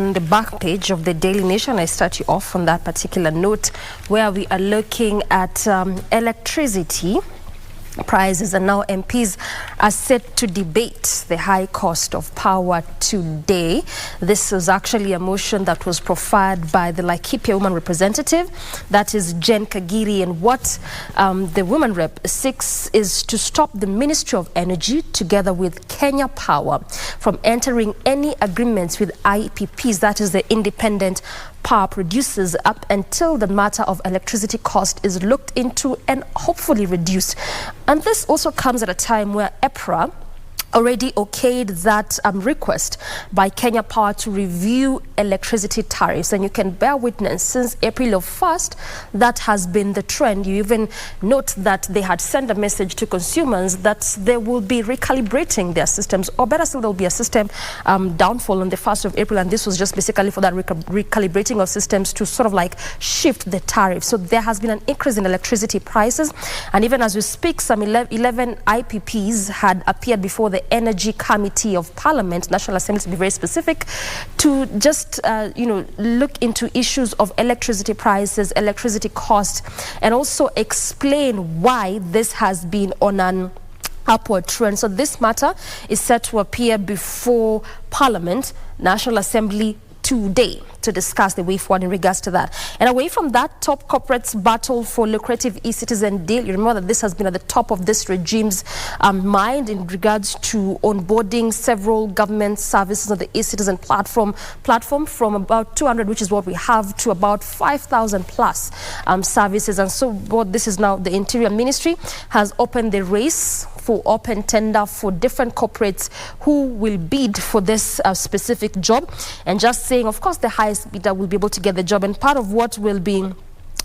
On the back page of the Daily Nation, I start you off on that particular note where we are looking at electricity prices, and now MPs are set to debate the high cost of power today. This is actually a motion that was proffered by the Laikipia woman representative, that is Jen Kagiri, and what the woman rep seeks is to stop the Ministry of Energy together with Kenya Power from entering any agreements with IPPs, that is the independent power producers, up until the matter of electricity cost is looked into and hopefully reduced. And this also comes at a time where EPRA already okayed that request by Kenya Power to review electricity tariffs. And you can bear witness, since April of 1st, that has been the trend. You even note that they had sent a message to consumers that they will be recalibrating their systems, or better still, there will be a system downfall on the 1st of April. And this was just basically for that recalibrating of systems to sort of like shift the tariff. So there has been an increase in electricity prices. And even as we speak, some 11 IPPs had appeared before the Energy Committee of Parliament, National Assembly to be very specific, to just look into issues of electricity prices, electricity cost, and also explain why this has been on an upward trend. So this matter is set to appear before Parliament, National Assembly today, to discuss the way forward in regards to that. And away from that, top corporates battle for lucrative e-citizen deal. You remember that this has been at the top of this regime's mind in regards to onboarding several government services on the e-citizen platform from about 200, which is what we have, to about 5,000 plus services. And so what this is now, the Interior Ministry has opened the race for open tender for different corporates who will bid for this specific job, and just saying, of course, the highest bidder will be able to get the job. And part of what will be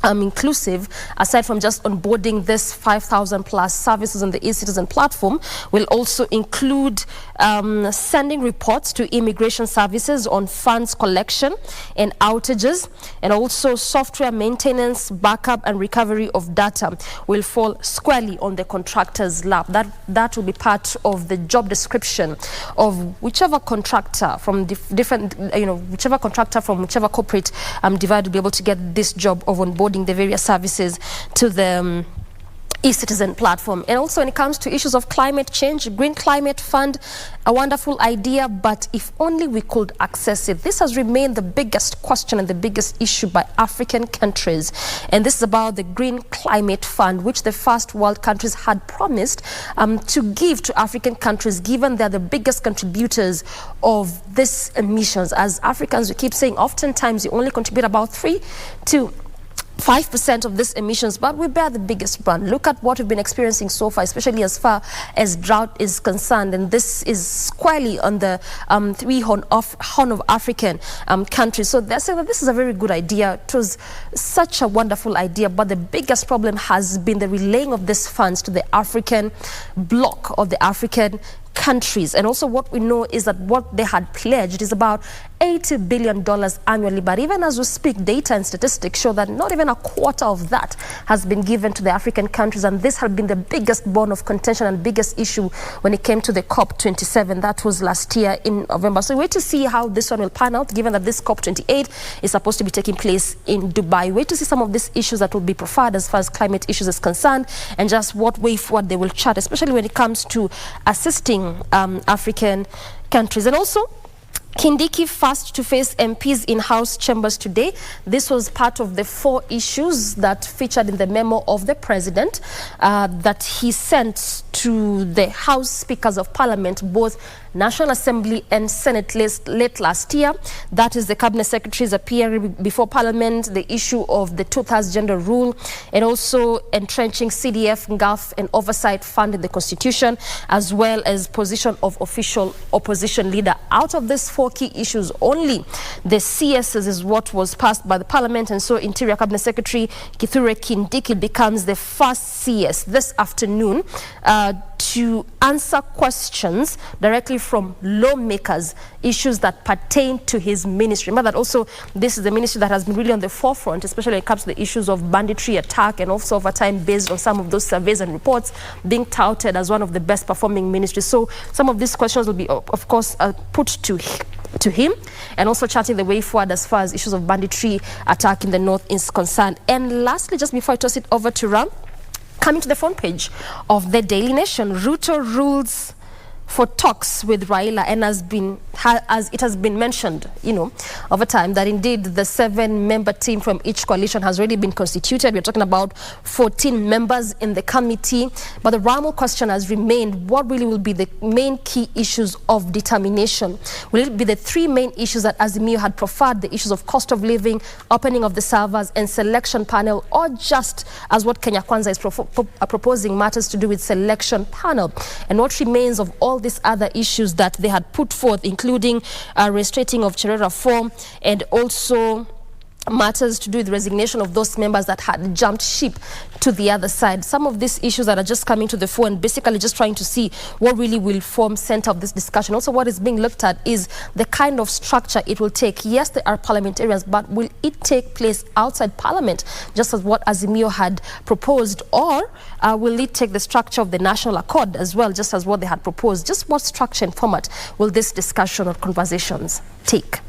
inclusive, aside from just onboarding this 5,000 plus services on the e-citizen platform, will also include sending reports to immigration services on funds collection and outages, and also software maintenance, backup and recovery of data will fall squarely on the contractor's lap. That will be part of the job description of whichever contractor from whichever contractor from whichever corporate divide will be able to get this job of onboarding the various services to the e-citizen platform. And also when it comes to issues of climate change, Green Climate Fund, a wonderful idea, but if only we could access it. This has remained the biggest question and the biggest issue by African countries. And this is about the Green Climate Fund, which the first world countries had promised to give to African countries, given they're the biggest contributors of these emissions. As Africans, we keep saying, oftentimes you only contribute about 3 to 5% of these emissions, but we bear the biggest burden. Look at what we've been experiencing so far, especially as far as drought is concerned, and this is squarely on the horn of African countries. So they're saying that this is a very good idea. It was such a wonderful idea, but the biggest problem has been the relaying of these funds to the African bloc of the African countries. And also what we know is that what they had pledged is about $80 billion annually. But even as we speak, data and statistics show that not even a quarter of that has been given to the African countries. And this had been the biggest bone of contention and biggest issue when it came to the COP27. That was last year in November. So wait to see how this one will pan out, given that this COP28 is supposed to be taking place in Dubai. Wait to see some of these issues that will be profiled as far as climate issues is concerned, and just what way forward they will chart, especially when it comes to assisting African countries. And also, Kindiki first to face MPs in House chambers today. This was part of the 4 issues that featured in the memo of the president that he sent to the House Speakers of Parliament, both National Assembly and Senate late last year. That is the Cabinet Secretaries appearing before Parliament, the issue of the 2/3 gender rule, and also entrenching CDF, GAF and Oversight Fund in the Constitution, as well as position of official opposition leader. Out of these 4 key issues, only the CSs is what was passed by the Parliament, and so Interior Cabinet Secretary Kithure Kindiki becomes the first CS this afternoon to answer questions directly from lawmakers, issues that pertain to his ministry. Remember that also this is the ministry that has been really on the forefront, especially when it comes to the issues of banditry attack, and also over time, based on some of those surveys and reports, being touted as one of the best performing ministries. So some of these questions will be, of course, put to to him, and also charting the way forward as far as issues of banditry attack in the north is concerned. And lastly, just before I toss it over to Ram, coming to the front page of the Daily Nation, Ruto rules for talks with Raila, and as it has been mentioned, over time, that indeed the 7-member team from each coalition has already been constituted. We're talking about 14 members in the committee, but the Ramal question has remained: what really will be the main key issues of determination? Will it be the 3 main issues that Azimio had proffered, the issues of cost of living, opening of the servers, and selection panel, or just as what Kenya Kwanza is proposing, matters to do with selection panel? And what remains of all these other issues that they had put forth, including restricting of Cherera form, and also matters to do with the resignation of those members that had jumped ship to the other side. Some of these issues that are just coming to the fore, and basically just trying to see what really will form center of this discussion. Also, what is being looked at is the kind of structure it will take. Yes, there are parliamentarians, but will it take place outside parliament, just as what Azimio had proposed, or will it take the structure of the National Accord as well, just as what they had proposed? Just what structure and format will this discussion or conversations take?